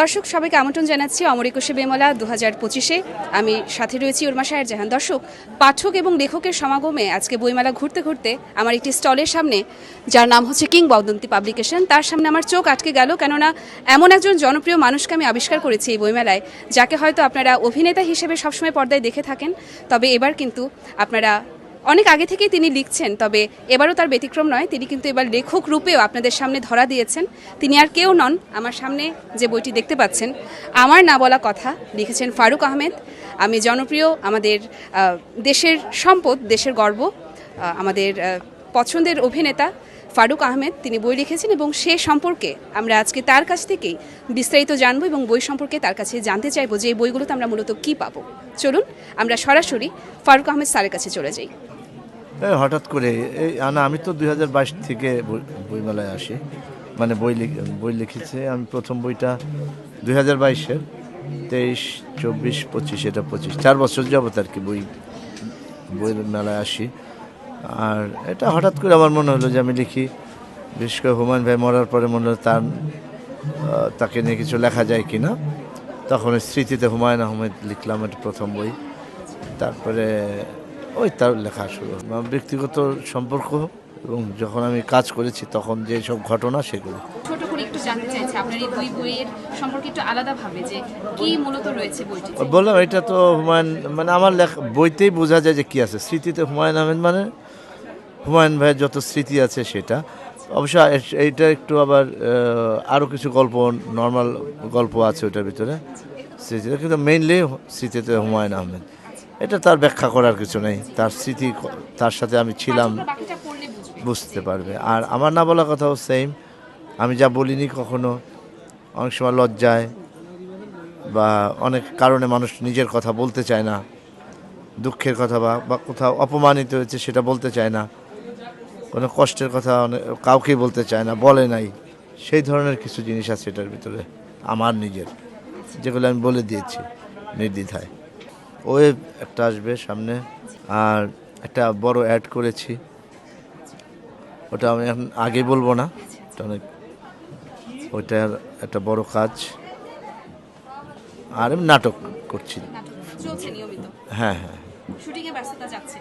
দর্শক সবাইকে আমন্ত্রণ জানাচ্ছি অমর একুশে বেমলা 2025-এ। আমি সাথে রয়েছি উর্মা শাহের জাহান। দর্শক, পাঠক এবং লেখকের সমাগমে আজকে বইমেলা ঘুরতে ঘুরতে আমার একটি স্টলের সামনে, যার নাম হচ্ছে কিংবদন্তি পাবলিকেশন, তার সামনে আমার চোখ আটকে গেল। কেননা এমন একজন জনপ্রিয় মানুষকে আমি আবিষ্কার করেছি এই বইমেলায়, যাকে হয়তো আপনারা অভিনেতা হিসেবে সবসময় পর্দায় দেখে থাকেন, তবে এবার কিন্তু আপনারা অনেক আগে থেকেই তিনি লিখছেন, তবে এবারও তার ব্যতিক্রম নয়। তিনি কিন্তু এবার লেখক রূপেও আপনাদের সামনে ধরা দিয়েছেন। তিনি আর কেউ নন, আমার সামনে যে বইটি দেখতে পাচ্ছেন, আমার না বলা কথা, লিখেছেন ফারুক আহমেদ। আমি জনপ্রিয়, আমাদের দেশের সম্পদ, দেশের গর্ব, আমাদের পছন্দের অভিনেতা ফারুক আহমেদ তিনি বই লিখেছেন, এবং সে সম্পর্কে আমরা আজকে তার কাছ থেকেই বিস্তারিত জানবো এবং বই সম্পর্কে তার কাছে জানতে চাইবো যে এই বইগুলোতে আমরা মূলত কী পাবো। চলুন আমরা সরাসরি ফারুক আহমেদ স্যারের কাছে চলে যাই। হঠাৎ করে আমি তো 2022 থেকে বইমেলায় আসি, মানে বই লিখেছি। আমি প্রথম বইটা 2022-এর 23, 24, 25, এটা 25, 4 বছর যাবত আর কি বইয়ের মেলায় আসি। আর এটা হঠাৎ করে আমার মনে হলো যে আমি লিখি। বিশেষ করে হুমায়ুন ভাই মরার পরে মনে হলো তাকে নিয়ে কিছু লেখা যায় কি না। তখন স্মৃতিতে হুমায়ুন আহমেদ লিখলাম, এটা প্রথম বই। তারপরে তার লেখা শুরু, ব্যক্তিগত সম্পর্ক এবং যখন আমি কাজ করেছি তখন যে সব ঘটনা সেগুলো। ছোট করে একটু জানতে চাইছি আপনার এই দুই বইয়ের সম্পর্কে একটু আলাদাভাবে, যে কি মূলত রয়েছে বইটি। বললাম এটা তো হুমায়ুন, মানে আমার লেখা বইতেই বোঝা যায় যে কি আছে। স্মৃতিতে হুমায়ুন আহমেদ মানে হুমায়ুন ভাইয়ের যত স্মৃতি আছে সেটা। অবশ্য এইটা একটু আবার আরও কিছু গল্প, নর্মাল গল্প আছে ওইটার ভিতরে স্মৃতিতে, কিন্তু মেইনলি স্মৃতিতে হুমায়ুন আহমেদ। এটা তার ব্যাখ্যা করার কিছু নেই, তার স্মৃতি, তার সাথে আমি ছিলাম, বুঝতে পারবে। আর আমার না বলা কথাও সেম, আমি যা বলিনি কখনো, অনেক সময় লজ্জায় বা অনেক কারণে মানুষ নিজের কথা বলতে চায় না, দুঃখের কথা বা কোথাও অপমানিত হয়েছে সেটা বলতে চায় না, কোনো কষ্টের কথা কাউকেই বলতে চায় না, বলে নাই। সেই ধরনের কিছু জিনিস আছে এটার ভিতরে আমার নিজের, যেগুলো আমি বলে দিয়েছি নির্দ্বিধায়। ওয়েব একটা আসবে সামনে, আর একটা বড় অ্যাড করেছি, ওটা আমি এখন আগে বলবো না, ওইটার একটা বড় কাজ। আর আমি নাটক করছি। চলছে নিয়মিত? হ্যাঁ হ্যাঁ, শুটিংয়ে ব্যস্ততা যাচ্ছে।